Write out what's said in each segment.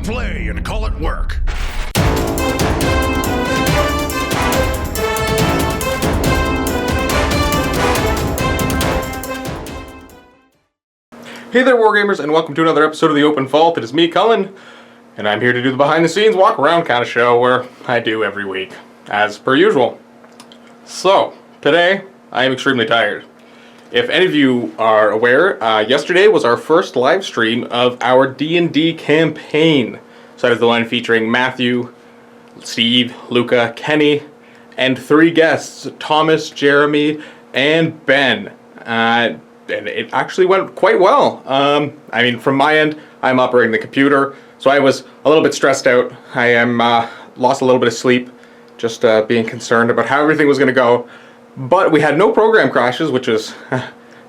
it play and call it work. Hey there, Wargamers, and welcome to another episode of The Open Vault. It is me, Cullen, and I'm here to do the behind-the-scenes walk-around kind of show where I do every week, as per usual. So, today, I am extremely tired. If any of you are aware, yesterday was our first live stream of our D&D campaign. So that is the one featuring Matthew, Steve, Luka, Kenny, and 3 guests, Thomas, Jeremy, and Ben. And it actually went quite well. I mean, from my end, I'm operating the computer, so I was a little bit stressed out. I am lost a little bit of sleep, just being concerned about how everything was going to go. But we had no program crashes, which is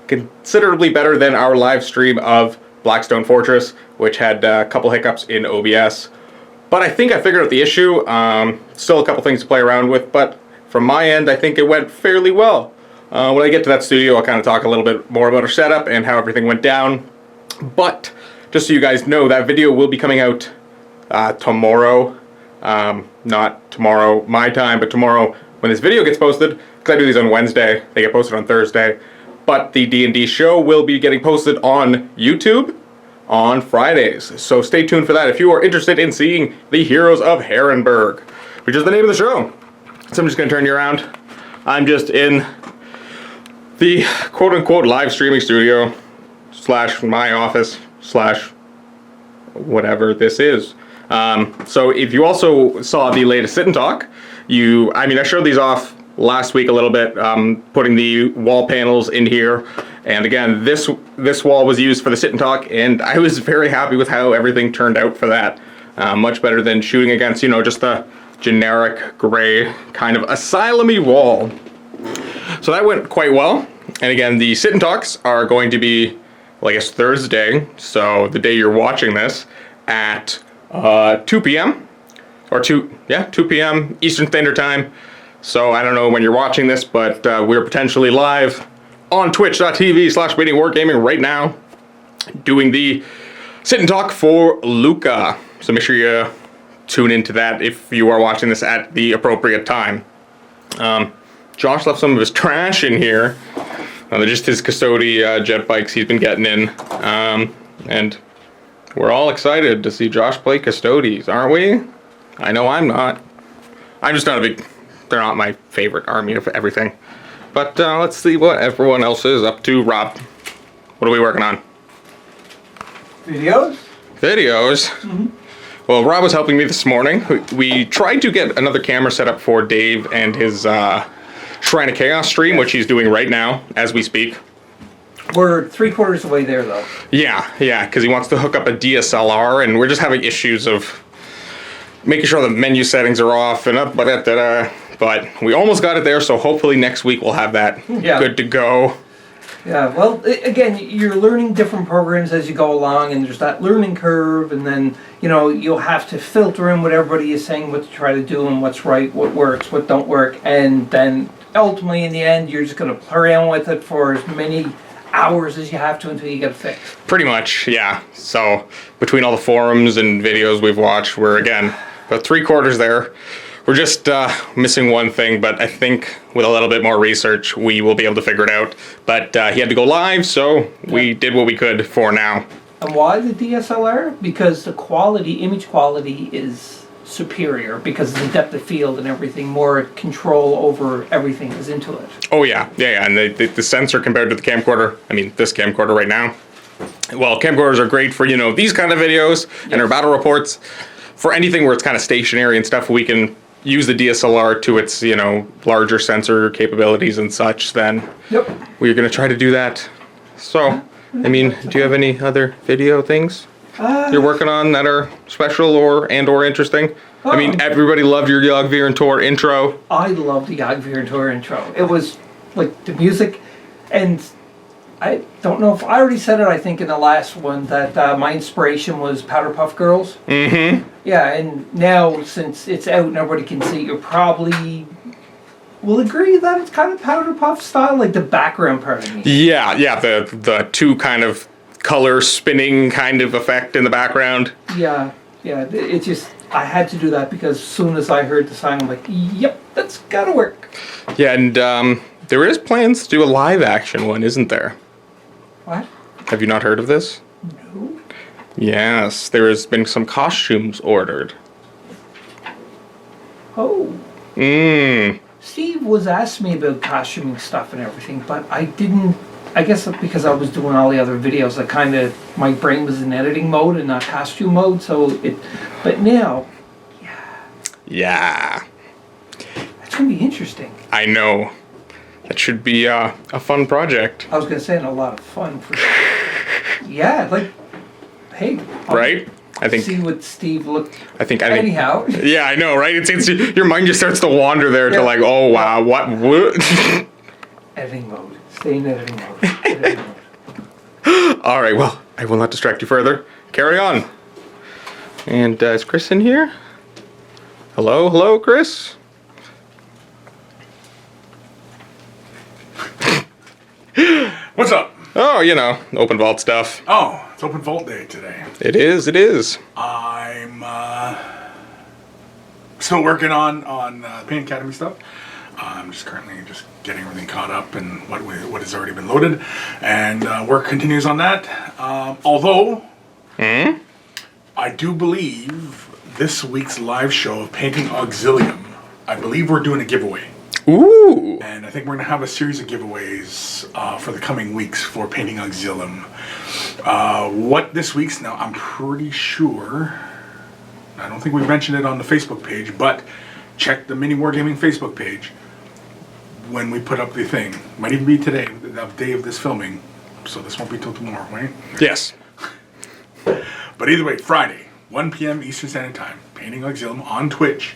considerably better than our live stream of Blackstone Fortress, which had a couple hiccups in OBS. But I think I figured out the issue. Still a couple things to play around with, but from my end, I think it went fairly well. When I get to that studio, I'll kind of talk a little bit more about our setup and how everything went down. But, just so you guys know, that video will be coming out tomorrow. Not tomorrow my time, but tomorrow when this video gets posted. Because I do these on Wednesday, they get posted on Thursday. But the D&D show will be getting posted on YouTube on Fridays. So stay tuned for that if you are interested in seeing the Heroes of Herrenberg, which is the name of the show. So I'm just going to turn you around. I'm just in the quote-unquote live streaming studio / my office / whatever this is. So if you also saw the latest sit and talk, I showed these off last week a little bit, putting the wall panels in here. And again, this wall was used for the sit and talk, and I was very happy with how everything turned out for that. Much better than shooting against, just the generic gray kind of asylum-y wall. So that went quite well. And again, the sit and talks are going to be, well, I guess Thursday, so the day you're watching this, at 2 p.m. or 2 p.m. Eastern Standard Time. So I don't know when you're watching this, but we're potentially live on twitch.tv/MiniWarGaming right now, doing the sit and talk for Luka. So make sure you tune into that if you are watching this at the appropriate time. Josh left some of his trash in here. They're just his Custody jet bikes he's been getting in. And we're all excited to see Josh play Custodies, aren't we? I know I'm not. I'm just not they're not my favorite army of everything. But let's see what everyone else is up to. Rob, what are we working on? Videos? Videos? Mm-hmm. Well, Rob was helping me this morning. We tried to get another camera set up for Dave and his Shrine of Chaos stream, which he's doing right now as we speak. We're 3/4 of the way there, though. Yeah, because he wants to hook up a DSLR, and we're just having issues of making sure the menu settings are off and up, but we almost got it there, so hopefully next week we'll have that good to go. Yeah, well, again, you're learning different programs as you go along, and there's that learning curve, and then, you'll have to filter in what everybody is saying, what to try to do, and what's right, what works, what don't work, and then ultimately, in the end, you're just going to play around with it for as many hours as you have to until you get it fixed. Pretty much, yeah. So, between all the forums and videos we've watched, we're, again, about 3/4 there. We're just missing one thing, but I think with a little bit more research, we will be able to figure it out. But he had to go live, so we did what we could for now. And why the DSLR? Because the image quality is superior, because of the depth of field and everything. More control over everything is into it. Oh, yeah. And the sensor compared to the camcorder, this camcorder right now. Well, camcorders are great for, these kind of videos and our battle reports. For anything where it's kind of stationary and stuff, we can use the DSLR to its, larger sensor capabilities and such, then we're going to try to do that. So, do you have any other video things you're working on that are special or interesting? Everybody loved your Yogir and Tor intro. I loved the Yogir and Tor intro. It was, like, the music, and I don't know if I already said it, I think, in the last one, that my inspiration was Powder Puff Girls. Mm-hmm. Yeah, and now, since it's out and everybody can see, you probably will agree that it's kind of Powder Puff style, like the background part of me. Yeah, the two kind of color spinning kind of effect in the background. Yeah. Yeah, it just, I had to do that because as soon as I heard the song, I'm like, yep, that's gotta work. Yeah, and there is plans to do a live action one, isn't there? What? Have you not heard of this? No. Yes, there has been some costumes ordered. Oh. Mmm. Steve was asking me about costuming stuff and everything, but I didn't, I guess because I was doing all the other videos, I kind of, my brain was in editing mode and not costume mode, but now, Yeah. that's going to be interesting. I know. That should be a fun project. I was going to say, and a lot of fun for sure. Yeah, like, hey. Right? I think. See what Steve looked. I think. Anyhow. Yeah, I know, right? It's your mind just starts to wander there to Yeah. like, oh wow, what? Editing mode. Stay in editing mode. Editing mode. All right, well, I will not distract you further. Carry on. And is Chris in here? Hello, Chris. What's up? Oh, you know, open vault stuff. Oh, it's open vault day today. It is. I'm still working on Paint Academy stuff. I'm just currently just getting everything caught up and what has already been loaded, and work continues on that. Although, I do believe this week's live show of Painting Auxilium, I believe we're doing a giveaway. Ooh. And I think we're going to have a series of giveaways for the coming weeks for Painting Auxilium. What this week's, now I'm pretty sure, I don't think we mentioned it on the Facebook page, but check the MiniWarGaming Facebook page when we put up the thing. Might even be today, the day of this filming, so this won't be till tomorrow, right? Yes. But either way, Friday, 1 p.m. Eastern Standard Time, Painting Auxilium on Twitch.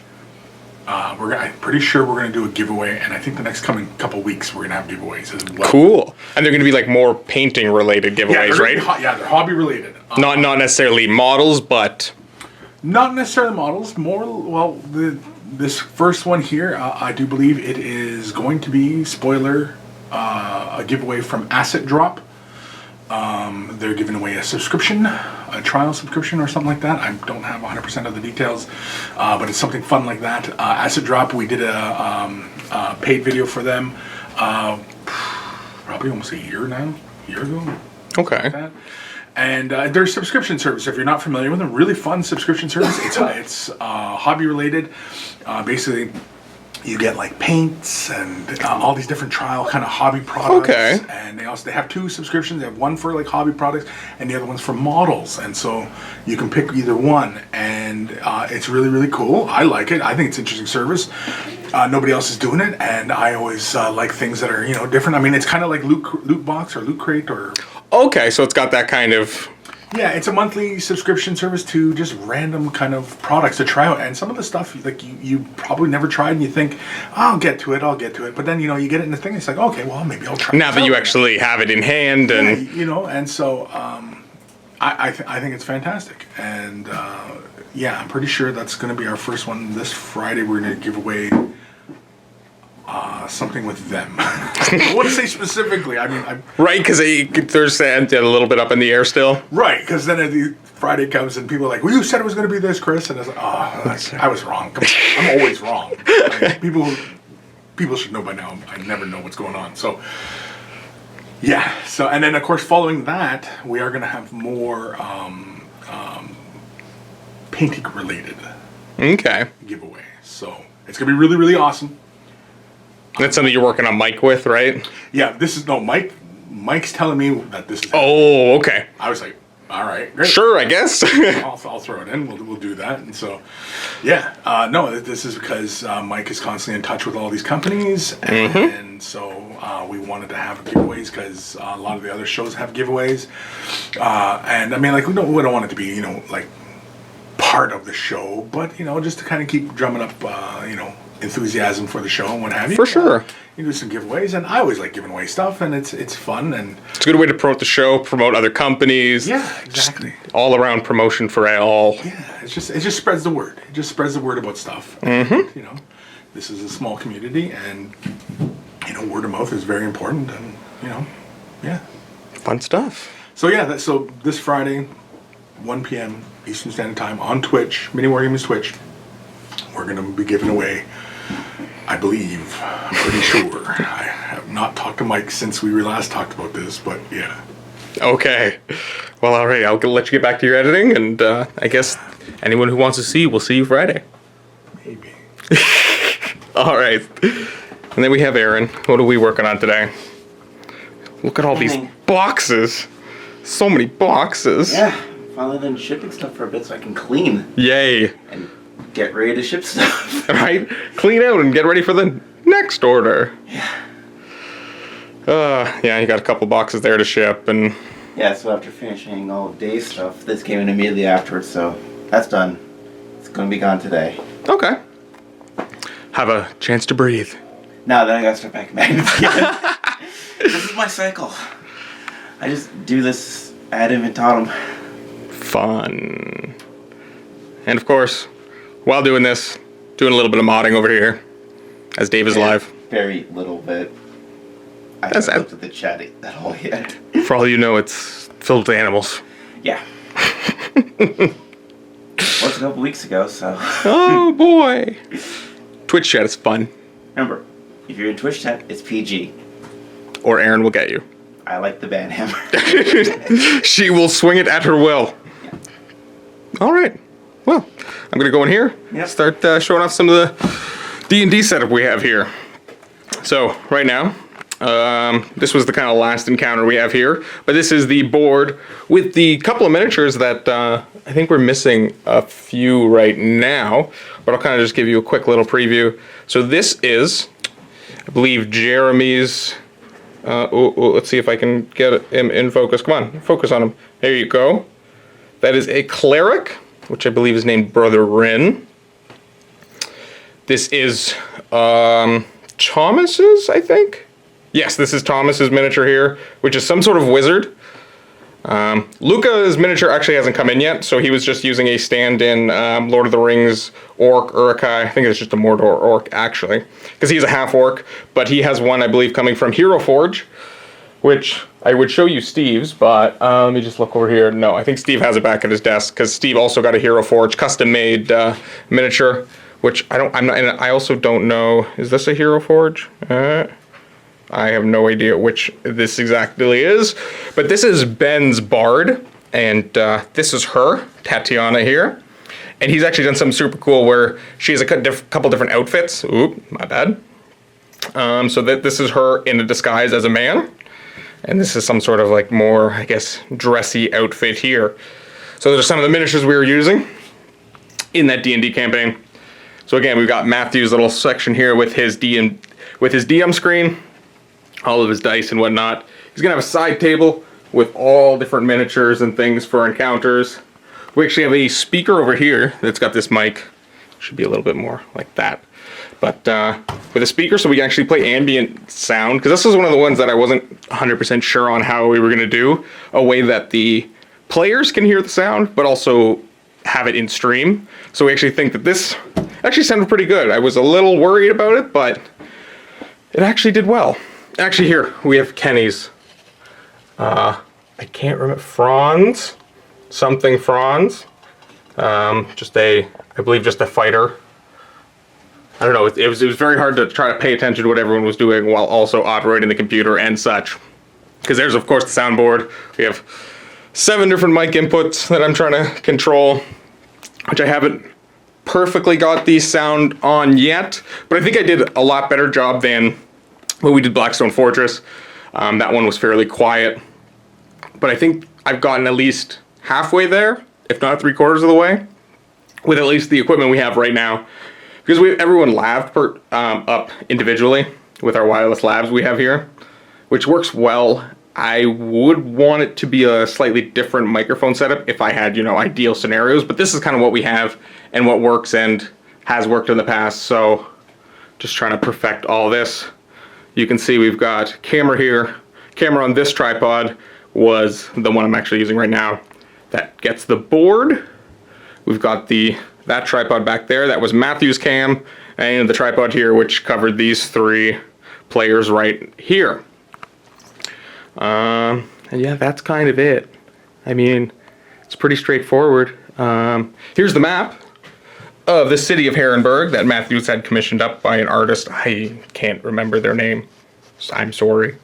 I'm pretty sure we're going to do a giveaway, and I think the next coming couple weeks we're going to have giveaways as well. Cool. And they're going to be like more painting related giveaways, right? They're hobby related. Not necessarily models, but Not necessarily models. More, well, this first one here, I do believe it is going to be, spoiler, a giveaway from Asset Drop. They're giving away a subscription, a trial subscription or something like that. I don't have 100% of the details, but it's something fun like that. Asset Drop, we did a paid video for them probably almost a year ago. okay. Like that. And their subscription service, if you're not familiar with them, really fun subscription service. It's hobby related. Basically, you get like paints and all these different trial kind of hobby products. Okay. And they have two subscriptions. They have one for like hobby products, and the other one's for models. And so you can pick either one, and it's really, really cool. I like it. I think it's an interesting service. Nobody else is doing it, and I always like things that are different. I mean, it's kind of like Loot Box or Loot Crate or. Okay, so it's got that kind of. Yeah, it's a monthly subscription service to just random kind of products to try out. And some of the stuff like you probably never tried, and you think, I'll get to it. But then, you get it in the thing, it's like, okay, well, maybe I'll try it. Now that you actually have it in hand and. Yeah, and so I think it's fantastic. And yeah, I'm pretty sure that's going to be our first one. This Friday, we're going to give away something with them. I wouldn't say specifically. I mean, Right, because there's a little bit up in the air still. right, because then the Friday comes and people are like, well, you said it was going to be this, Chris. And I was like, I was wrong. I'm always wrong. Like, people should know by now. I never know what's going on. So, yeah. So, and then, of course, following that, we are going to have more painting-related Okay. giveaway. So, it's going to be really, really awesome. That's something you're working on Mike with, right? Yeah, Mike's telling me that this is Oh, okay. I was like, all right, great. Sure, I guess. I'll throw it in. We'll do that. And so, yeah. No, this is because Mike is constantly in touch with all these companies. And so we wanted to have giveaways because a lot of the other shows have giveaways. And I mean, like, we don't want it to be, like, part of the show. But, just to kind of keep drumming up, enthusiasm for the show and what have you. For sure. You do some giveaways, and I always like giving away stuff, and it's fun, and It's a good way to promote the show, promote other companies. yeah, exactly. All around promotion for all. Yeah, it just spreads the word. It just spreads the word about stuff. And, this is a small community, and word of mouth is very important, and yeah. Fun stuff. So yeah, so this Friday, 1 p.m. Eastern Standard Time on Twitch, MiniWarGaming's Twitch. We're going to be giving away, I believe, I'm pretty sure. I have not talked to Mike since we last talked about this, but yeah. Okay. Well, all right. I'll let you get back to your editing, and I guess anyone who wants to see, we'll see you Friday. Maybe. All right. And then we have Aaron. What are we working on today? Look at all these boxes. So many boxes. Yeah, finally done shipping stuff for a bit so I can clean Yay. and get ready to ship stuff. Right? Clean out and get ready for the next order. Yeah, you got a couple boxes there to ship, and Yeah, so after finishing all of Dave's stuff, this came in immediately afterwards, so that's done. It's gonna be gone today. okay. Have a chance to breathe. Now then I gotta start back magnets again. This is my cycle. I just do this ad infinitum. Fun. And of course, while doing this, doing a little bit of modding over here, as Dave is live. Very little bit. I That's- haven't looked at the chat at all yet. For all you know, it's filled with animals. Yeah. Was a couple weeks ago, so. Oh boy. Twitch chat is fun. Remember, if you're in Twitch chat, it's PG. Or Aaron will get you. I like the band hammer. She will swing it at her will. All right. Well, I'm gonna go in here. Yep. Start showing off some of the D&D setup we have here. So right now, this was the kind of last encounter we have here, but this is the board with the couple of miniatures that I think we're missing a few right now, but I'll kind of just give you a quick little preview. So this is, I believe, Jeremy's. Let's see if I can get him in focus. Come on, focus on him. There you go. That is a cleric, which I believe is named Brother Rin. This is Thomas's, I think. Yes, this is Thomas's miniature here, which is some sort of wizard. Luka's miniature actually hasn't come in yet, so he was just using a stand-in Lord of the Rings orc, Urukai. I think it's just a Mordor orc, actually, because he's a half-orc, but he has one, I believe, coming from Hero Forge, which I would show you Steve's, but let me just look over here. No, I think Steve has it back at his desk, because Steve also got a Hero Forge custom-made miniature, which I also don't know. Is this a Hero Forge? I have no idea which this exactly is, but this is Ben's Bard, and this is her, Tatiana here, and he's actually done something super cool where she has a couple different outfits. Oop, my bad. So that this is her in a disguise as a man, and this is some sort of like more, I guess, dressy outfit here. So those are some of the miniatures we were using in that D&D campaign. So again, we've got Matthew's little section here with his DM screen, all of his dice and whatnot. He's gonna have a side table with all different miniatures and things for encounters. We actually have a speaker over here that's got this mic. Should be a little bit more like that. But with a speaker, so we can actually play ambient sound, because this was one of the ones that I wasn't 100% sure on how we were gonna do, a way that the players can hear the sound, but also have it in stream. So we actually think that this actually sounded pretty good. I was a little worried about it, but it actually did well. Actually, here we have Kenny's. I can't remember, Franz, something Franz. I believe just a fighter. I don't know. It was very hard to try to pay attention to what everyone was doing while also operating the computer and such. Because there's of course the soundboard. We have 7 different mic inputs that I'm trying to control, which I haven't perfectly got the sound on yet, but I think I did a lot better job than when we did Blackstone Fortress. That one was fairly quiet, but I think I've gotten at least halfway there, if not 3/4 of the way, with at least the equipment we have right now. Because everyone laved up individually with our wireless lavs we have here, which works well. I would want it to be a slightly different microphone setup if I had, ideal scenarios, but this is kind of what we have and what works and has worked in the past, so just trying to perfect all this. You can see we've got camera here. Camera on this tripod was the one I'm actually using right now. That gets the board. We've got that tripod back there. That was Matthew's cam, and the tripod here, which covered these 3 players right here. And yeah, that's kind of it. I mean, it's pretty straightforward. Here's the map of the city of Herrenberg that Matthews had commissioned up by an artist. I can't remember their name. I'm sorry.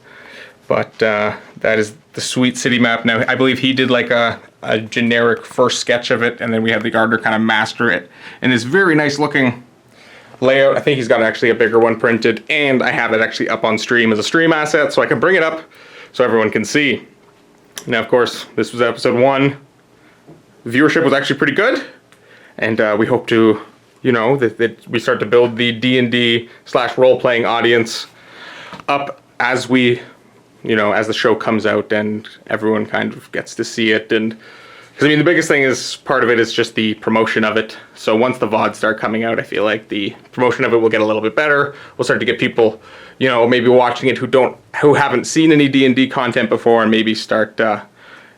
But that is the sweet city map. Now, I believe he did like a generic first sketch of it, and then we had the gardener kind of master it in this very nice looking layout. I think he's got actually a bigger one printed, and I have it actually up on stream as a stream asset, so I can bring it up so everyone can see. Now, of course, this was episode 1. Viewership was actually pretty good, and we hope to, that we start to build the D&D / role-playing audience up as we, as the show comes out and everyone kind of gets to see it. And because the biggest thing is, part of it is just the promotion of it. So once the VODs start coming out, I feel like the promotion of it will get a little bit better. We'll start to get people, maybe watching it who haven't seen any D&D content before, and maybe start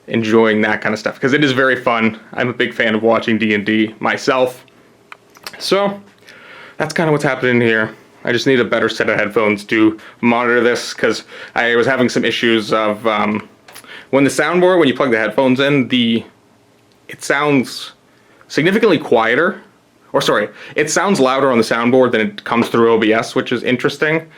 enjoying that kind of stuff, because it is very fun. I'm a big fan of watching D&D myself. So that's kind of what's happening here. I just need a better set of headphones to monitor this, because I was having some issues of when you plug the headphones in, it sounds significantly quieter. It sounds louder on the soundboard than it comes through OBS, which is interesting.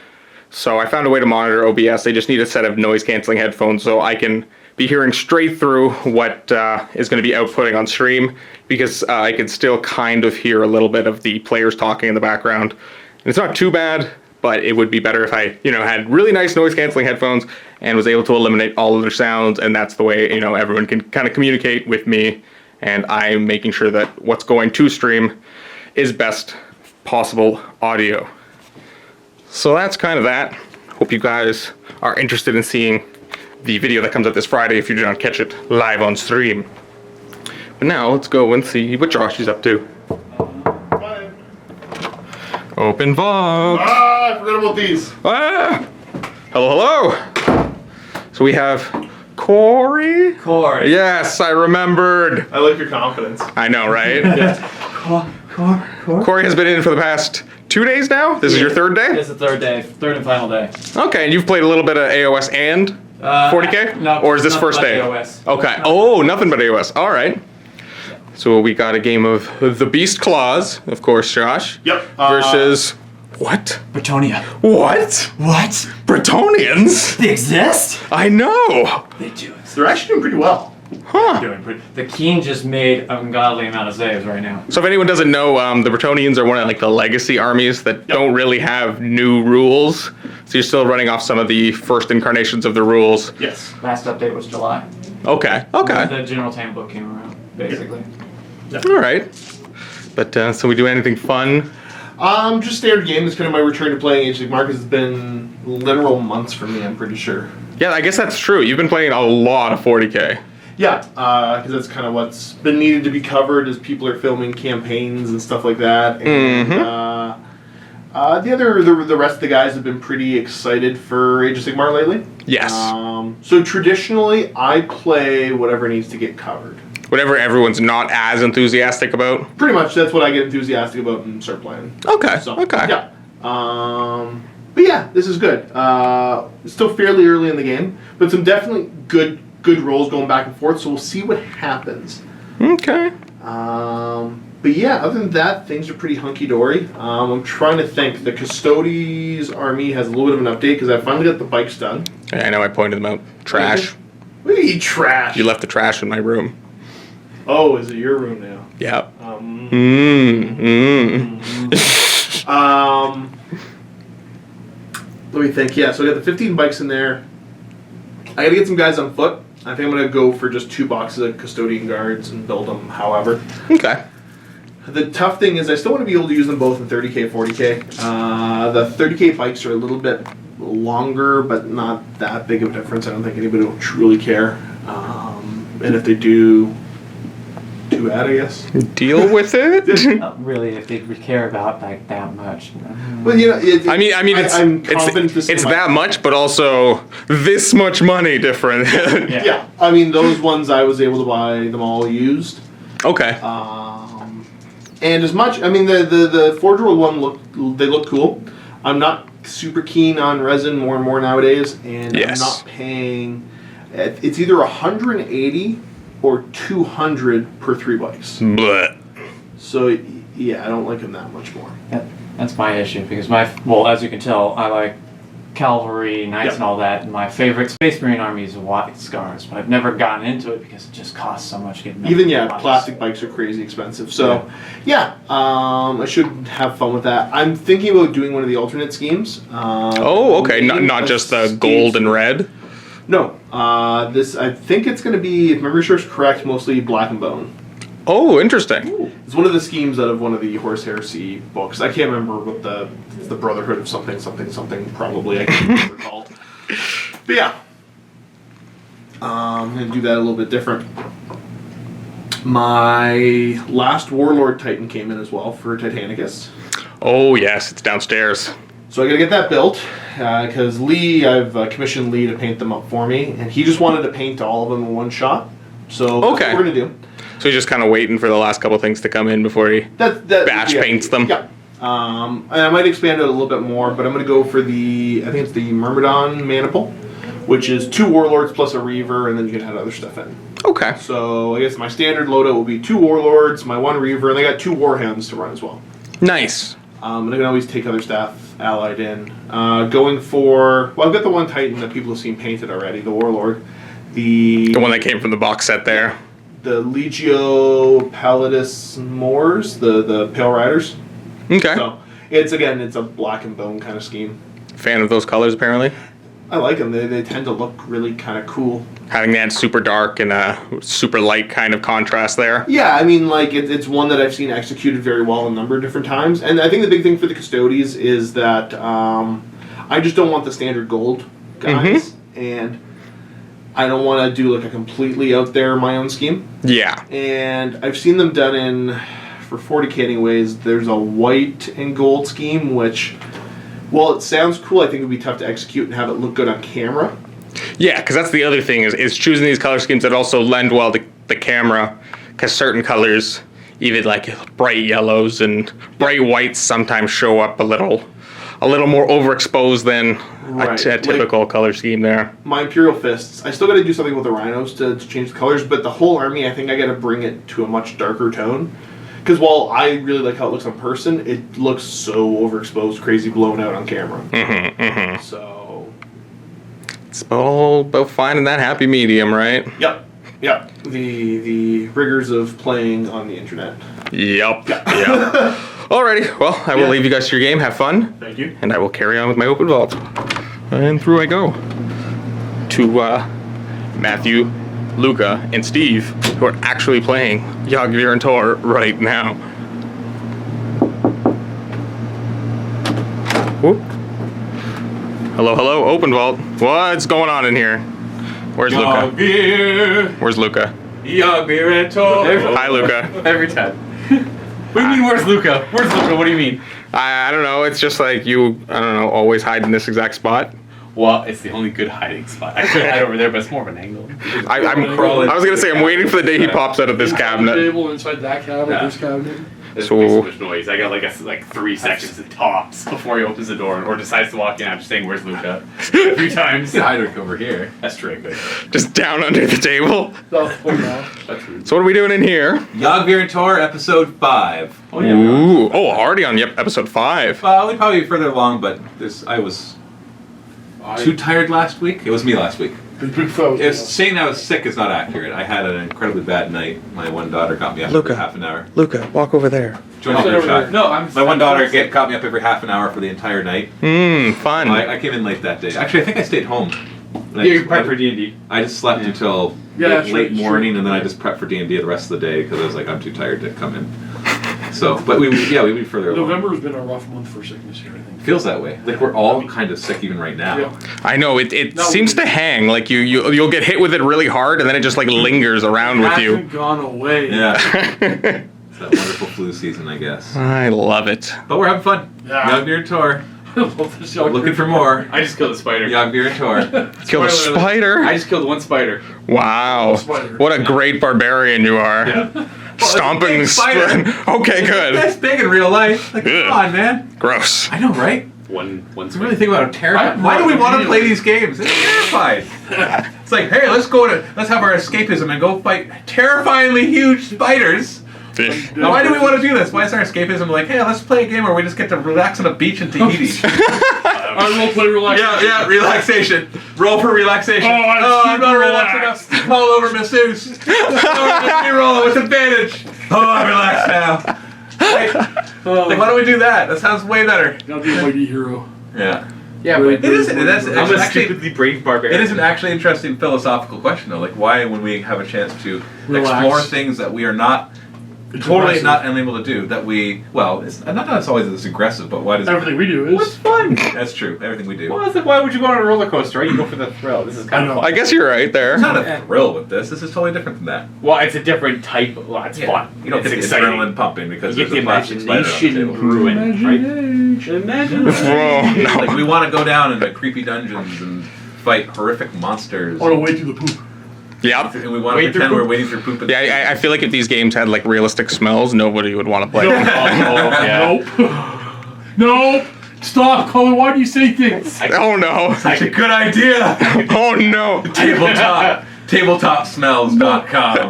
So I found a way to monitor OBS. I just need a set of noise canceling headphones so I can be hearing straight through what is going to be outputting on stream, because I can still kind of hear a little bit of the players talking in the background. And it's not too bad, but it would be better if I, had really nice noise canceling headphones and was able to eliminate all of their sounds, and that's the way, everyone can kind of communicate with me, and I'm making sure that what's going to stream is best possible audio. So that's kind of that. Hope you guys are interested in seeing the video that comes out this Friday if you do not catch it live on stream. But now let's go and see what Josh is up to. Open vault. I forgot about these. Hello. So we have Corey. Corey. Yes, I remembered. I like your confidence. I know, right? Corey. Corey has been in for the past 2 days now. This is your third day? It's the third day, third and final day. Okay, and you've played a little bit of AOS and 40K? No. Or is this first day? AOS. Okay. Oh, nothing but AOS. All right. So we got a game of the Beast Claws, of course, Josh. Yep. Versus what? Bretonia. What? What? Bretonians? They exist? I know. They do exist. They're actually doing pretty well. Huh. The Keen just made an ungodly amount of saves right now. So if anyone doesn't know, the Bretonians are one of the legacy armies that don't really have new rules. So you're still running off some of the first incarnations of the rules. Yes. Last update was July. Okay. The General's Handbook came around, basically. All right. But so we do anything fun? Just standard game. It's kind of my return to playing Age of Sigmar. It's been literal months for me, I'm pretty sure. Yeah, I guess that's true. You've been playing a lot of 40K. Yeah, because that's kind of what's been needed to be covered as people are filming campaigns and stuff like that. And the rest of the guys have been pretty excited for Age of Sigmar lately. Yes. So traditionally, I play whatever needs to get covered. Whatever everyone's not as enthusiastic about. Pretty much, that's what I get enthusiastic about and start playing. Okay. So, Okay. Yeah. But yeah, this is good. It's still fairly early in the game, but some definitely good rolls going back and forth. So we'll see what happens. Okay. But yeah, other than that, things are pretty hunky dory. I'm trying to think. The Custodes army has a little bit of an update because I finally got the bikes done. I know I pointed them out. Trash. What do you mean trash? You left the trash in my room. Oh, is it your room now? Yeah. Let me think. Yeah, so I got the 15 bikes in there. I gotta get some guys on foot. I think I'm gonna go for just 2 boxes of custodian guards and build them however. Okay. The tough thing is I still want to be able to use them both in 30k, 40k. The 30k bikes are a little bit longer, but not that big of a difference. I don't think anybody will truly care. And if they do, too bad, I guess. Deal with it. Not really, if they care about that much. Well, you know, I mean, I'm confident it's that much, but also this much money different. Yeah, I mean, those ones I was able to buy them all used. Okay. And as much, I mean, the Forge World one look cool. I'm not super keen on resin more and more nowadays, and Yes. I'm not paying. It's either 180 or 200 per 3 bikes. Blech. So yeah, I don't like them that much more. That's my issue because as you can tell, I like cavalry, knights, and all that. And my favorite Space Marine army is White Scars, but I've never gotten into it because it just costs so much getting. Even plastic bikes are crazy expensive. So I should have fun with that. I'm thinking about doing one of the alternate schemes. Okay, not just the gold and red. No, this I think it's going to be, if memory serves correct, mostly black and bone. Oh, interesting. Ooh. It's one of the schemes out of one of the Horse Heresy books. I can't remember what the Brotherhood of something probably. I can't remember called. But yeah, I'm going to do that a little bit different. My last Warlord Titan came in as well for Titanicus. Oh yes, it's downstairs. So I got to get that built because Lee, I've commissioned Lee to paint them up for me, and he just wanted to paint all of them in one shot. So that's what we're going to do. So he's just kind of waiting for the last couple things to come in before he batch paints them. Yeah. And I might expand it a little bit more, but I'm going to go for I think it's the Myrmidon Maniple, which is 2 Warlords plus a Reaver, and then you can add other stuff in. Okay. So I guess my standard loadout will be 2 Warlords, my 1 Reaver, and I got 2 Warhounds to run as well. Nice. And I can always take other staff allied in. Going for, I've got the one Titan that people have seen painted already, the Warlord. The one that came from the box set there. The Legio Pallidus Moors, the Pale Riders. Okay. So it's a black and bone kind of scheme. Fan of those colors, apparently. I like them. They tend to look really kind of cool. Having that super dark and super light kind of contrast there. Yeah, I mean, like it's one that I've seen executed very well a number of different times. And I think the big thing for the Custodies is that I just don't want the standard gold guys, and I don't want to do like a completely out there my own scheme. Yeah. And I've seen them done for 40k anyways. There's a white and gold scheme, which, while it sounds cool, I think it would be tough to execute and have it look good on camera. Yeah, because that's the other thing is choosing these color schemes that also lend well to the camera, because certain colors, even like bright yellows and bright whites, sometimes show up a little more overexposed than a typical color scheme there. My Imperial Fists, I still got to do something with the Rhinos to change the colors, but the whole army, I think I got to bring it to a much darker tone. Because while I really like how it looks on person, it looks so overexposed, crazy blown out on camera. So it's all about finding that happy medium, right? Yep. The rigors of playing on the internet. Yep. Alrighty, well, I will leave you guys to your game. Have fun. Thank you. And I will carry on with my open vault. And through I go to Matthew, Luka, and Steve, who are actually playing Yogir and Tor right now. Whoop. Hello, open vault. What's going on in here? Where's Luka? Where's Luka? Yogir and Tor. Hi, Luka. Every time. What do you mean, where's Luka? Where's Luka? What do you mean? I don't know. It's just like you, I don't know, always hide in this exact spot. Well, it's the only good hiding spot. I could hide over there, but it's more of an angle. I was going to say, I'm waiting for the day he pops out of this cabinet. Table inside that cabinet, this cabinet. It makes so much noise. I got like 3 seconds at tops before he opens the door or decides to walk in after saying, "Where's Luka?" A few times. Hide over here. That's true. Good. Just down under the table. That's rude. So what are we doing in here? Yogir and Tor, episode 5. Oh yeah. Ooh. Oh, already on episode 5. We'd probably be further along, but I was too tired last week. It was me last week. Saying I was sick is not accurate. I had an incredibly bad night. My one daughter got me up every half an hour. Luka, walk over there. Join the group chat. My one daughter got me up every half an hour for the entire night. Fun. I came in late that day. Actually, I think I stayed home. You prepped for D&D. I just slept until late morning, and then I just prepped for D&D the rest of the day because I was like, I'm too tired to come in. So, but we be further along. November has been a rough month for sickness here, I think. Feels that way. Like we're all kind of sick even right now. Yeah. I know it seems to hang. Like you'll get hit with it really hard, and then it just like lingers around with you. It hasn't gone away. Yeah. It's that wonderful flu season, I guess. I love it. But we're having fun. Yeah. Yogir and Tor. Looking for more. I just killed a spider. Yogir and Tor. Killed a spider. I just killed one spider. Wow. What a great barbarian you are. Yeah. Stomping the spider. Okay, good. That's big in real life. Like, come on, man. Gross. I know, right? One I really think about how terrifying. I- Why do we want to really- play these games? It's terrifying. It's like, hey, let's have our escapism and go fight terrifyingly huge spiders. Now, why do we want to do this? Why is our escapism like, hey, let's play a game where we just get to relax on a beach in Tahiti? I will play relaxation. Yeah, relaxation. Roll for relaxation. Oh, I'm not super relaxed enough. Call over masseuse. Reroll with advantage. Oh, I'm relaxed now. Like, why don't we do that? That sounds way better. Gotta be a mighty hero. Yeah. Yeah, It is. I'm a actually. stupidly brave barbarian. It is an actually interesting philosophical question, though. Like, why, when we have a chance to Relax. explore things that we are not totally aggressive. not unable to do, that we, well, it's not that it's always this aggressive, but why does Everything we do is. What's fun? That's true. Everything we do. Well, it's like, why would you go on a roller coaster, right? You go for the thrill. This is kind I of know. fun. I guess you're right there. It's not a thrill with this. This is totally different than that. Well, it's a different type. Well, it's fun. You don't it's get the exciting. adrenaline pumping because You get there's the a plastic spider on the imagination table. ruined, right? Imagine. Whoa, no. Like, we want to go down into creepy dungeons and fight horrific monsters. On a way through the poop. Yep. And we want to Wait through pretend we're poop. waiting through poop. Yeah, I feel like if these games had like realistic smells, nobody would want to play them. Yeah. Nope. Nope. Stop, Cullen. Why do you say things? Oh no. That's a good idea. Oh no. Tabletopsmells.com.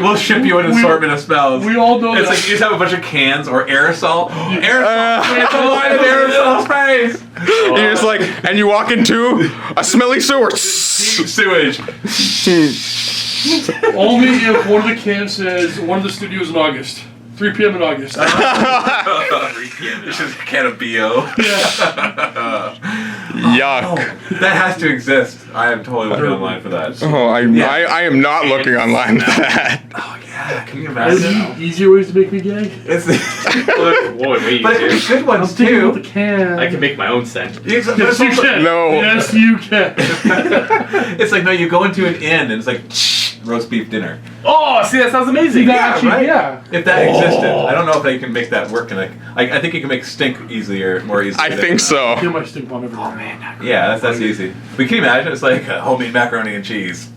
We'll ship you an assortment of smells. We all know It's that. like you just have a bunch of cans or aerosol. It's a line of aerosol sprays. You're just like, and you walk into a smelly sewer. Sewage. Only if one of the cans says one of the studios in August. 3 p.m. in August. It's just a can of BO. Yuck. That has to exist. I am totally looking online for that. Oh, I am not looking online for that. Oh yeah, can you There's imagine? easier ways to make me gay. It's Whoa, wait, but it's good ones Think about the too. can. I can make my own scent. It's, but Yes, it's you also- can. No. Yes, you can. it's like, no, you go into an inn and it's like roast beef dinner. Oh, see, that sounds amazing. right? Yeah. If that existed, I don't know if they can make that work. And I think you can make stink more easily. I think so. Get my stink bomb everywhere. Oh, man. Yeah, that's easy. But can you imagine? It's like homemade macaroni and cheese.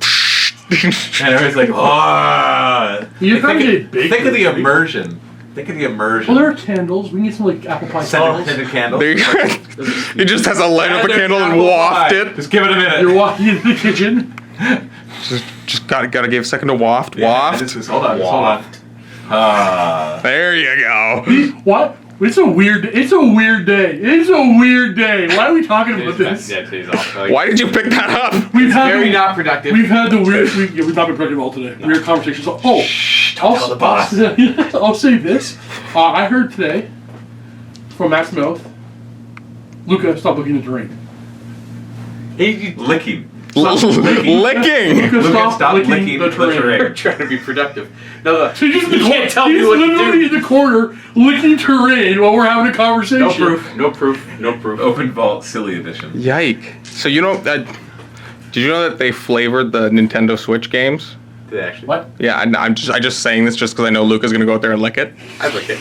And everybody's like, oh. You're Like, trying to get big. think of the right? immersion. Think of the immersion. Well, there are candles. We can get some like apple pie candles. Scented candles. There you go. He just has to light up a candle and waft it. Just give it a minute. You're walking into the kitchen. Just gotta give a second to waft. Yeah, Waft. just hold on. There you go. What? It's a weird day. It's a weird day. Why are we talking about this? Yeah, today's off. Like, Why did you pick that up? We've had very the, not productive. we've had the weird. We've not been productive all today. Weird conversations. Oh, tell the boss. I'll say this. I heard today from Matt's mouth. Luka, stop looking at the rain. Licking. Licking. Luka, stop licking the terrain. We're trying to be productive. No, So he's you can't tell me what to literally do. in the corner licking terrain while we're having a conversation. No proof. Open Vault Silly Edition. Yike. So you know that? Did you know that they flavored the Nintendo Switch games? Did they actually? What? Yeah, I'm just saying this just because I know Luca's gonna go out there and lick it. I'd like it.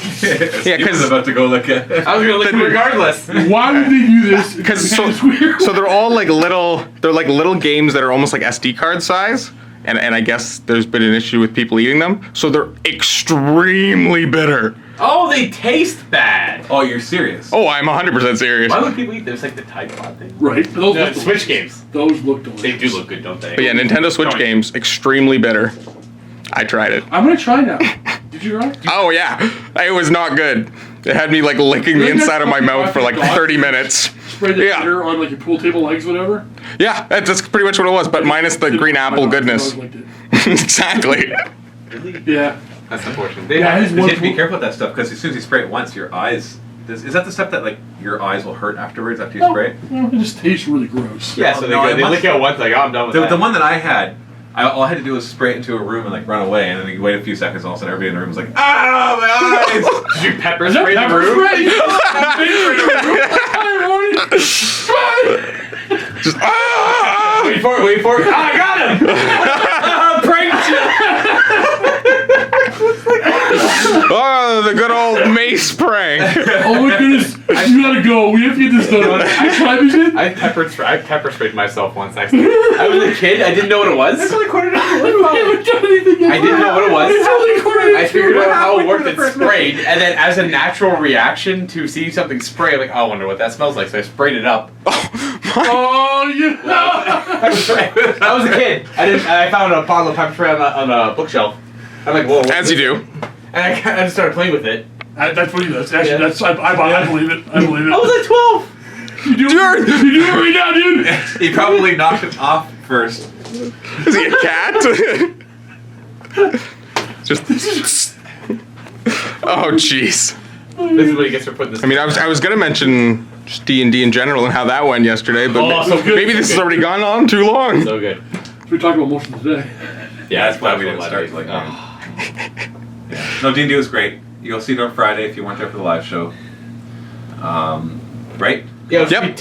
Yeah, He was 'cause- about to go lick it. I was gonna lick it regardless. Why would they do this? Because It's weird. so they're all like little. They're like little games that are almost like SD card size. And I guess there's been an issue with people eating them, so they're extremely bitter. Oh, they taste bad. Oh, you're serious? Oh, I'm 100% serious. Why would people eat them? It's like the Tide Pod thing. Right. Those No, look Switch delicious. games. Those look delicious. They do look good, don't they? But yeah, Nintendo Switch No, games extremely bitter. I tried it. I'm gonna try now. Did you try? Oh yeah, it was not good. It had me like licking the Really? inside of my mouth for like 30 minutes. Spray the Yeah. bitter on like your pool table legs, whatever. Yeah, that's pretty much what it was, but minus the green apple goodness. Liked it. Exactly. Yeah. That's unfortunate. Yeah, his You one have to be pool- careful with that stuff because as soon as you spray it once, your eyes. Is that the stuff that like your eyes will hurt afterwards after you spray it? Well, it just tastes really gross. Yeah, so No, it they must- lick it once, like, oh, I'm done with The that. one that I had, all I had to do was spray it into a room and like run away, and then you wait a few seconds, and all of a sudden everybody in the room was like, "Ah, my eyes!" Did you pepper Is that spray the pepper room? spray? Just ah! Wait for it. Ah, I got him! Pranked you! Oh, the good old mace prank. Oh my goodness! You gotta go. We have to get this done. I tried this shit. I pepper sprayed myself once. I was a kid. I didn't know what it was. We haven't done anything yet. I didn't know what it was. It's only quarter to I figured it know how it worked. It sprayed, and then as a natural reaction to seeing something spray, like, oh, I wonder what that smells like. So I sprayed it up. Oh, yeah. I was a kid. I found a bottle of pepper spray on a bookshelf. I'm like, whoa. As you do. And I just started playing with it. That's what he does. Actually, I believe it. I believe it. I was like 12. You do it right now, dude. He probably knocked it off first. Is he a cat? Just. Oh, jeez. This is what he gets for putting this. I mean, I was gonna mention just D&D in general and how that went yesterday, but so good. maybe this has already gone on too long. So good. We're talking about motion today. Yeah, that's why we didn't start. Like, no, D&D was great. You'll see it on Friday if you weren't there for the live show. Right? Yeah. Yep.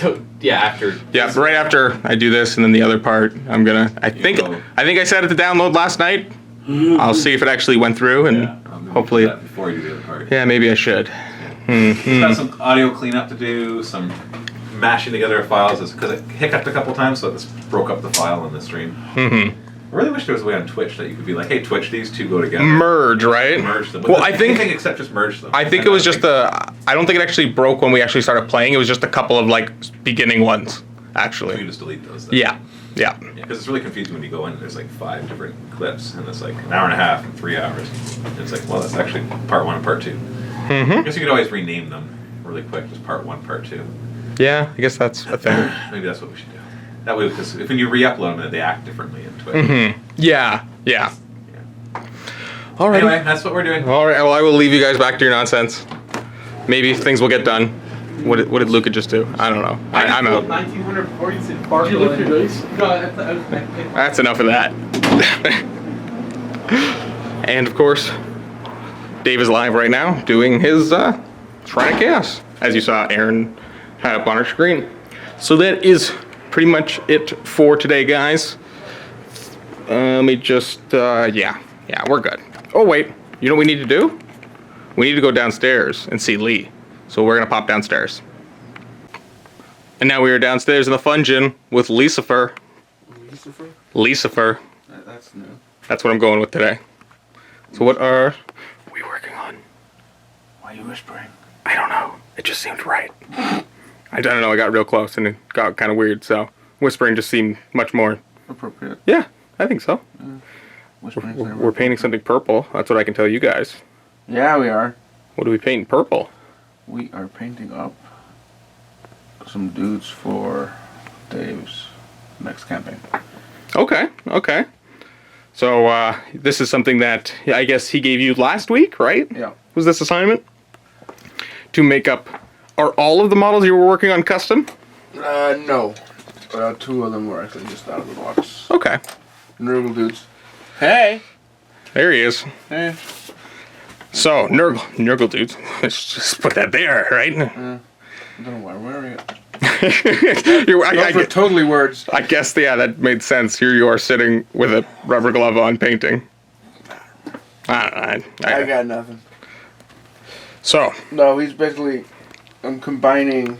After. Yeah, right after I do this, and then the other part, I'm gonna. I think I set it to download last night. I'll see if it actually went through, and hopefully. That before you do the other part. Yeah, maybe I should. Got some audio cleanup to do, some mashing together of files, because it hiccuped a couple times, so it just broke up the file in the stream. I really wish there was a way on Twitch that you could be like, hey, Twitch, these two go together. Merge, right? Merge them. Well, I think anything except just merge them. I think it was just I don't think it actually broke when we actually started playing. It was just a couple of like beginning ones, You actually. can just delete those. Then. Yeah. Because it's really confusing when you go in. There's like 5 different clips, and it's like an hour and a half and 3 hours. And it's like, well, that's actually part 1 and part 2. I guess you could always rename them really quick, just part 1, part 2. Yeah, I guess that's a thing. Maybe that's what we should do. That way, because if when you re-upload them, they act differently in Twitch. Yeah. All right. Anyway, that's what we're doing. All right. Well, I will leave you guys back to your nonsense. Maybe things will get done. What did Luka just do? I don't know. I'm out. 1940s in Did you lick your dice? That's enough of that. And of course, Dave is live right now doing his Shrine of Chaos, as you saw Aaron had up on our screen. So that is pretty much it for today, guys. Let me just, yeah, we're good. Oh wait, you know what we need to do? We need to go downstairs and see Lee. So we're gonna pop downstairs. And now we are downstairs in the Fungeon with Lucifer. Lucifer. That's new. That's what I'm going with today. So what are we working on? Why are you whispering? I don't know. It just seemed right. I don't know. I got real close and it got kind of weird. So whispering just seemed much more Appropriate. Yeah, I think so. Whispering. We're painting something purple. That's what I can tell you guys. Yeah, we are. What do we paint in purple? We are painting up some dudes for Dave's next campaign. Okay. So this is something that I guess he gave you last week, right? Yeah. Was this assignment? To make up... Are all of the models you were working on custom? No. 2 of them were actually just out of the box. Okay. Nurgle dudes. Hey! There he is. Hey. So, Nurgle dudes. Let's just put that there, right? I don't know why I'm wearing it. I Those were totally words. I guess, yeah, that made sense. Here you are sitting with a rubber glove on painting. I got nothing. So. No, he's basically... I'm combining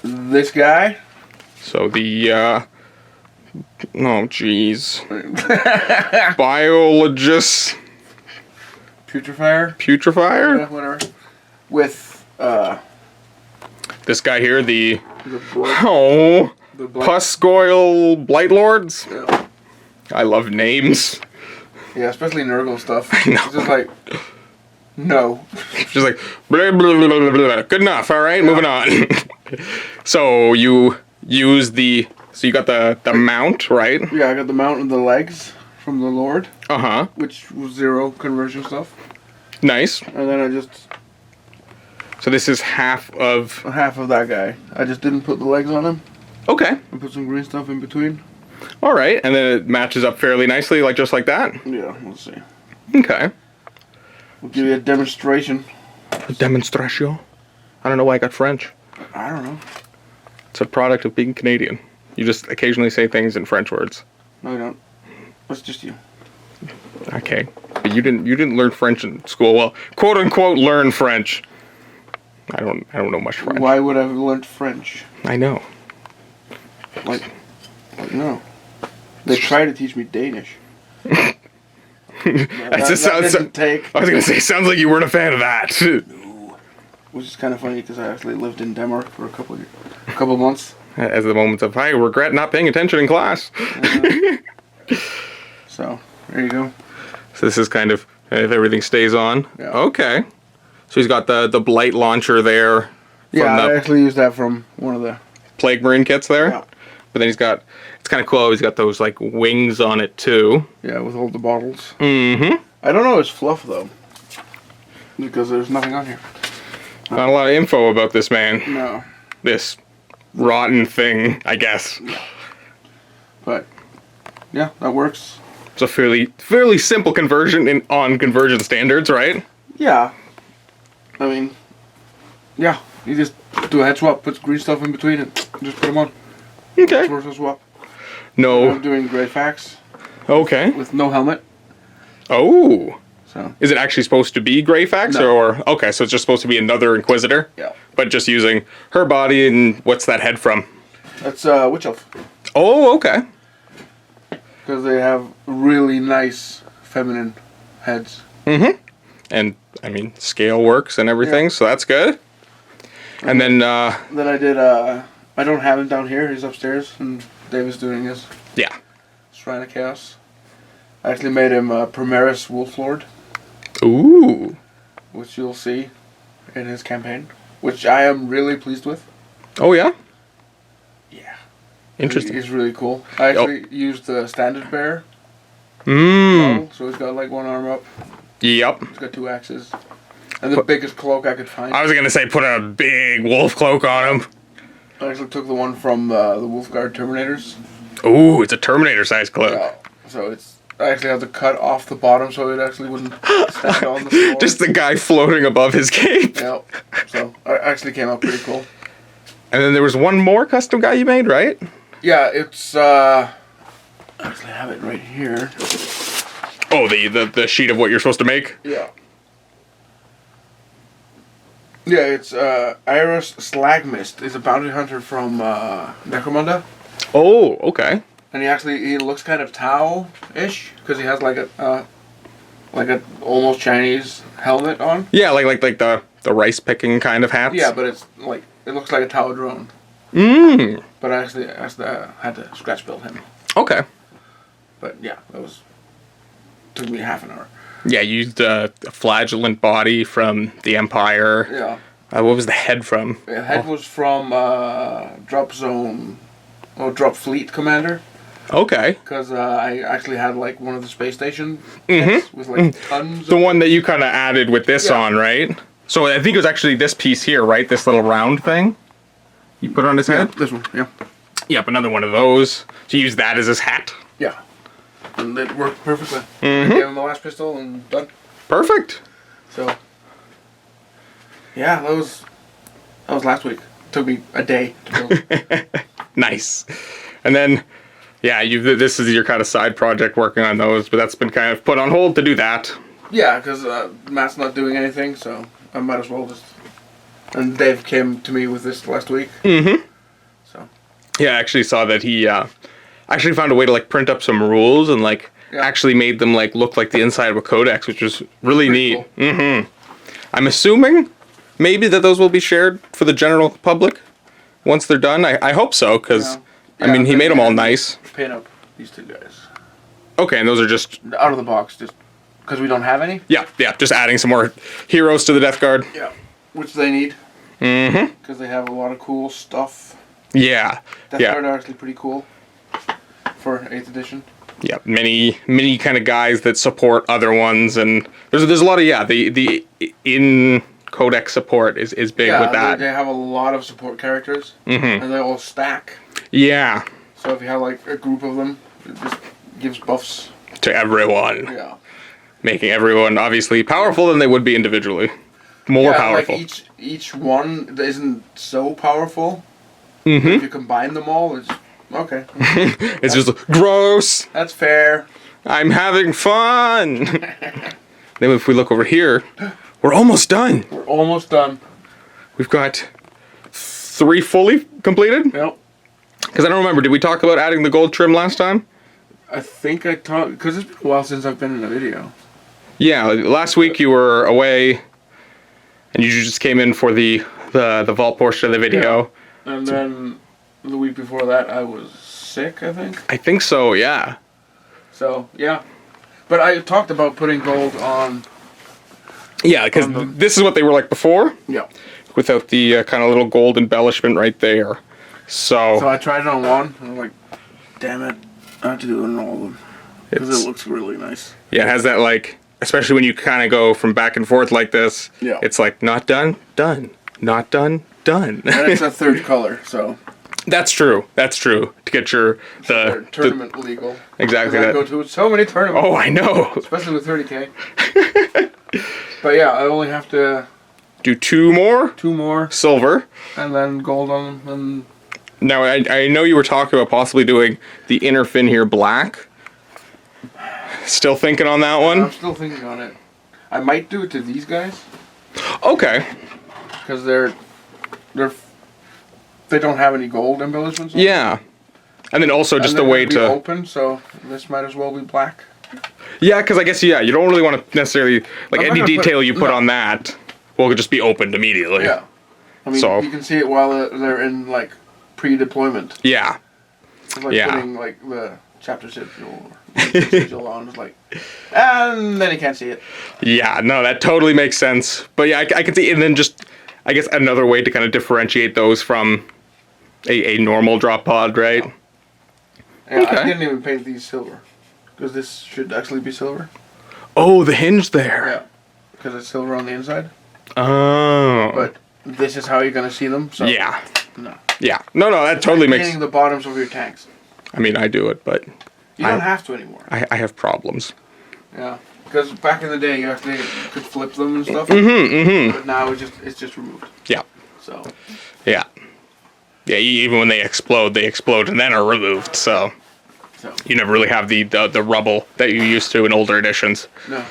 this guy. So the, oh jeez. Biologist. Putrefier. Putrefier? Yeah, whatever. With, this guy here, the Blight. Pusgoyle Blight Lords. Yeah. I love names. Yeah, especially Nurgle stuff. I know. It's just like, no. Just like, blah, blah, blah, blah, blah. Good enough, alright, moving on. So you use so you got the mount, right? Yeah, I got the mount and the legs from the Lord. Uh-huh. Which was 0 conversion stuff. Nice. And then I just... So this is half of that guy. I just didn't put the legs on him. Okay. I put some green stuff in between. Alright, and then it matches up fairly nicely, like just like that? Yeah, we'll see. Okay. We'll give you a demonstration. A demonstration? I don't know why I got French. I don't know. It's a product of being Canadian. You just occasionally say things in French words. No, you don't. That's just you. Okay. But you didn't learn French in school. Well, quote unquote learn French. I don't know much French. Why would I have learned French? I know. Like no. They try to teach me Danish. That just sounds. didn't take. I was gonna say, sounds like you weren't a fan of that. Which is kind of funny because I actually lived in Denmark for a couple months. As the moments of I regret not paying attention in class. So there you go. So this is kind of if everything stays on. Yeah. Okay. So he's got the Blight launcher there. Yeah, I the actually used that from one of the. Plague Marine kits there. Yeah. But then it's kind of cool. He's got those like wings on it too. Yeah, with all the bottles. Mm-hmm. I don't know his fluff though, because there's nothing on here. Not a lot of info about this man. No. This rotten thing, I guess. But yeah, that works. It's a fairly simple conversion on conversion standards, right? Yeah. I mean, yeah. You just do a head swap, put green stuff in between, and just put them on. Okay. Torso swap. No. I'm doing Grey Fax Okay. with no helmet. Oh. So. Is it actually supposed to be Grey Fax No. or okay? So it's just supposed to be another Inquisitor. Yeah. But just using her body and what's that head from? That's Witch Elf. Oh, okay. Because they have really nice feminine heads. Mm-hmm. And I mean, scale works and everything, Yeah. so that's good. And then, Then I did, I don't have him down here, he's upstairs, and Dave is doing his yeah. Shrine of Chaos. I actually made him Primaris Wolf Lord, Ooh. which you'll see in his campaign, which I am really pleased with. Oh yeah. Yeah. Interesting. He's really cool. I actually used the Standard Bearer Mmm. model, so he's got like one arm up, Yep. he's got 2 axes, and the biggest cloak I could find. I was gonna say put a big wolf cloak on him. I actually took the one from the Wolfguard Terminators. Ooh, it's a Terminator-sized cloak. Yeah, so I actually had to cut off the bottom so it actually wouldn't stand on the floor. Just the guy floating above his cape. Yeah, so it actually came out pretty cool. And then there was one more custom guy you made, right? Yeah, it's I actually have it right here. Oh, the sheet of what you're supposed to make? Yeah. Yeah, it's Iris Slagmist. He's a bounty hunter from Necromunda. Oh, okay. And he looks kind of Tau-ish because he has like a almost Chinese helmet on. Yeah, like the rice picking kind of hats. Yeah, but it's like it looks like a Tau drone. Mmm. But I actually had to scratch build him. Okay. But yeah, took me half an hour. Yeah, you used a flagellant body from the Empire. Yeah. What was the head from? The head was from Drop Fleet Commander. Okay. Because I actually had like one of the space station Mhm. heads with like tons The of... one that you kind of added with this Yeah. on, right? So I think it was actually this piece here, right? This little round thing you put on his Yeah, head? this one, yeah. Yep, another one of those. So you use that as his hat? Yeah. And it worked perfectly. Mhm. I gave him the last pistol and done. Perfect. So, yeah, that was last week. Took me a day to build. Nice. And then, yeah, this is your kind of side project working on those, but that's been kind of put on hold to do that. Yeah, because Matt's not doing anything, so I might as well just... And Dave came to me with this last week. Mm-hmm. So. Yeah, I actually saw that he actually found a way to like print up some rules and like actually made them like look like the inside of a codex, which was really neat. Cool. Mm-hmm. I'm assuming maybe that those will be shared for the general public once they're done. I hope so, because I mean he made them all nice. Paint up these 2 guys. Okay, and those are just out of the box, just because we don't have any. Yeah, just adding some more heroes to the Death Guard. Yeah, which they need. Mm-hmm. Because they have a lot of cool stuff. Yeah. Death Guard are actually pretty cool for 8th edition. Yeah, many kind of guys that support other ones, and there's a lot of the in codex support is big with that. They have a lot of support characters, Mhm. and they all stack. Yeah. So if you have like a group of them, it just gives buffs To everyone. Yeah. Making everyone obviously powerful than they would be individually. More powerful. Like each one isn't so powerful. Mm-hmm. If you combine them all, it's okay. It's just gross. That's fair. I'm having fun. Then if we look over here, we're almost done. We're almost done. We've got 3 fully completed. Yep. Because I don't remember, did we talk about adding the gold trim last time? I think I talked because it's been a while since I've been in a video. Yeah, last week you were away, and you just came in for the vault portion of the video. Yeah. And then the week before that, I was sick, I think. I think so, yeah. So, yeah. But I talked about putting gold on... Yeah, because this is what they were like before. Yeah. Without the kind of little gold embellishment right there. So I tried it on one, and I'm like, damn it, I have to do it on all of them. Because it looks really nice. Yeah, it has that, like, especially when you kind of go from back and forth like this. Yeah. It's like, not done, done. Not done, done. And it's a third color, so... That's true. That's true. To get your tournament legal. Exactly. I go to so many tournaments. Oh, I know. Especially with 30K. But yeah, I only have to do two more silver, and then gold on them. And now I know you were talking about possibly doing the inner fin here black. Still thinking on that one? I'm still thinking on it. I might do it to these guys. Okay. Because they don't have any gold embellishments on Yeah. And then also just a way to... open, so this might as well be black. Yeah, because I guess, yeah, you don't really want to necessarily... Like, any detail you put on that will just be opened immediately. Yeah. I mean, you can see it while they're in, like, pre-deployment. Yeah. It's like putting, like, the chapter sigil on. It's like... And then you can't see it. Yeah, no, that totally makes sense. But yeah, I can see... And then just, I guess, another way to kind of differentiate those from a normal drop pod, right? Yeah, okay. I didn't even paint these silver. Because this should actually be silver. Oh, the hinge there. Yeah. Because it's silver on the inside. Oh. But this is how you're going to see them. So yeah. No. Yeah. No, that totally makes... Painting the bottoms of your tanks. I mean, I do it, but... You don't have to anymore. I have problems. Yeah. Because back in the day, you could flip them and stuff. But now it's just removed. Yeah. So. Yeah. Yeah, even when they explode and then are removed, so... You never really have the rubble that you used to in older editions. No.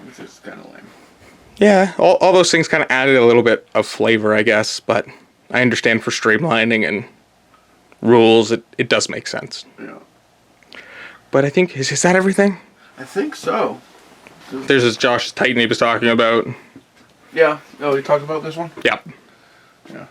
Which is kind of lame. Yeah, all those things kind of added a little bit of flavor, I guess, but I understand for streamlining and rules, it does make sense. Yeah. But I think, is that everything? I think so. There's this Josh Titan he was talking about. Yeah. Oh, we talked about this one? Yep. Yeah.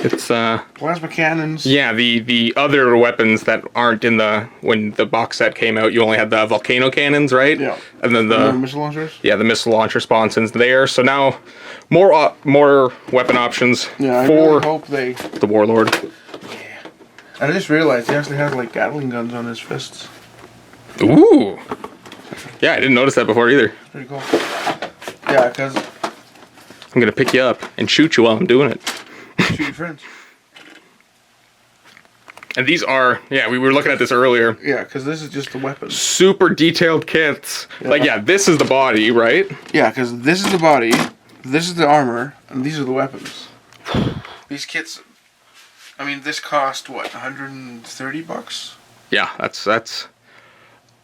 It's plasma cannons. Yeah, the other weapons that aren't in when the box set came out, you only had the volcano cannons, right? Yeah. And then the missile launchers. Yeah, the missile launcher spawns there. So now more weapon options for really hope the Warlord. Yeah. I just realized he actually has like Gatling guns on his fists. Ooh. Yeah, I didn't notice that before either. Pretty cool. Yeah, because I'm gonna pick you up and shoot you while I'm doing it. Shoot your friends. And these are, we were looking at this earlier. Yeah, because this is just the weapon. Super detailed kits. Yeah. Like, this is the body, right? Yeah, because this is the body, this is the armor, and these are the weapons. These kits, I mean, this cost, what, $130? Yeah, that's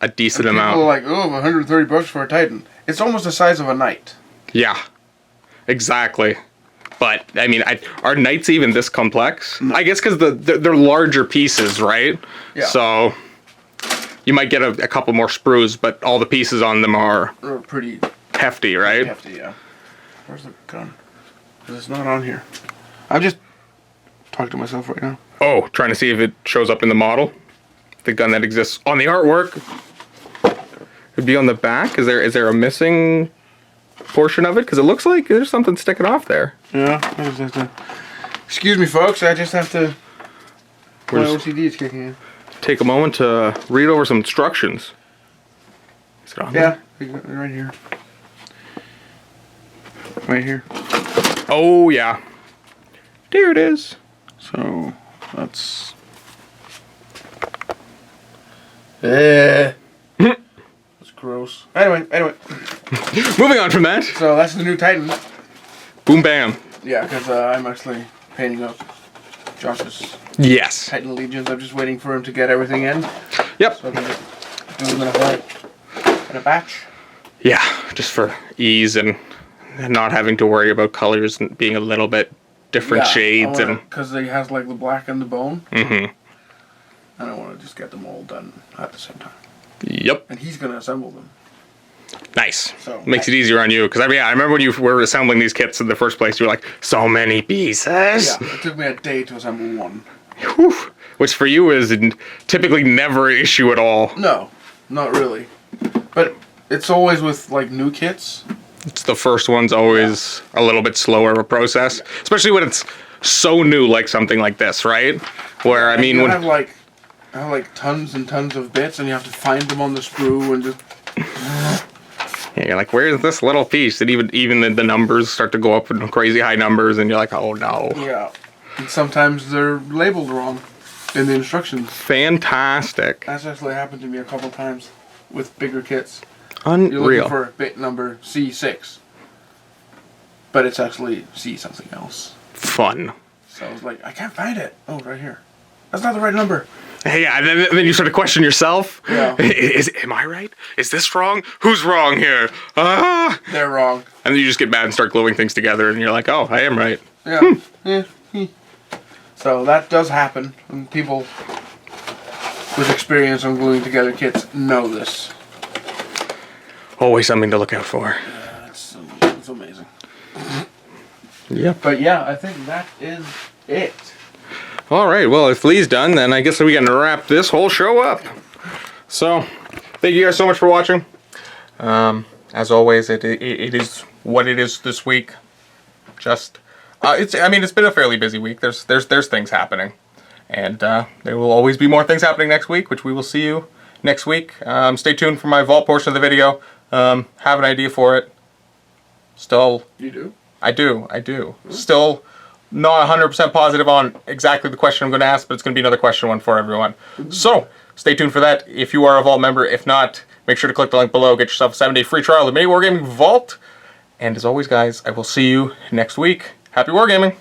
a decent and amount. People are like, oh, $130 for a Titan. It's almost the size of a knight. Yeah, exactly. But, I mean, are knights even this complex? No. I guess because they're larger pieces, right? Yeah. So, you might get a couple more sprues, but all the pieces on them are... They're pretty... hefty, right? Hefty, yeah. Where's the gun? Because it's not on here. I'm just talking to myself right now. Oh, trying to see if it shows up in the model? The gun that exists on the artwork? It'd be on the back? Is there a missing... portion of it? Because it looks like there's something sticking off there. Yeah, I just have to... Excuse me, folks. I just have to... My OCD is kicking in. Take a moment to read over some instructions. Is it on there? Right here. Right here. Oh, yeah. There it is. So, that's... Gross. Anyway. Moving on from that. So that's the new Titan. Boom bam. Yeah, because I'm actually painting up Josh's Titan Legions. I'm just waiting for him to get everything in. Yep. So I can just do them in a batch. Yeah, just for ease and not having to worry about colors and being a little bit different shades. And because he has like the black and the bone. Mm-hmm. I don't want to just get them all done at the same time. Yep. And he's gonna assemble them. Nice. So Makes it easier on you. Because I remember when you were assembling these kits in the first place, you were like, so many pieces. Yeah, it took me a day to assemble one. Whew. Which for you is typically never an issue at all. No, not really. But it's always with like new kits. It's the first one's always a little bit slower of a process, especially when it's so new, like something like this, right? Where I mean, you when have like tons and tons of bits, and you have to find them on the sprue and just. yeah, you're like, where's this little piece? And even the numbers start to go up in crazy high numbers, and you're like, oh no. Yeah, and sometimes they're labeled wrong in the instructions. Fantastic. That's actually happened to me a couple times with bigger kits. Unreal. You're looking for bit number C6, but it's actually C something else. Fun. So I was like, I can't find it. Oh, right here. That's not the right number. Hey, yeah, and then you sort of question yourself. Yeah. Am I right? Is this wrong? Who's wrong here? Ah! They're wrong. And then you just get mad and start gluing things together, and you're like, oh, I am right. Yeah. So that does happen, and people with experience on gluing together kits know this. Always something to look out for. It's amazing. Yep. But yeah, I think that is it. All right, well, if Lee's done, then I guess we can wrap this whole show up. So, thank you guys so much for watching. As always, it is what it is this week. Just, it's been a fairly busy week. There's things happening, and there will always be more things happening next week, which we will see you next week. Stay tuned for my vault portion of the video. Have an idea for it. Still, You do? I do. Still not 100% positive on exactly the question I'm going to ask, but it's going to be another question one for everyone. So, stay tuned for that if you are a Vault member. If not, make sure to click the link below. Get yourself a 7-day free trial of MiniWarGaming Vault. And as always, guys, I will see you next week. Happy wargaming!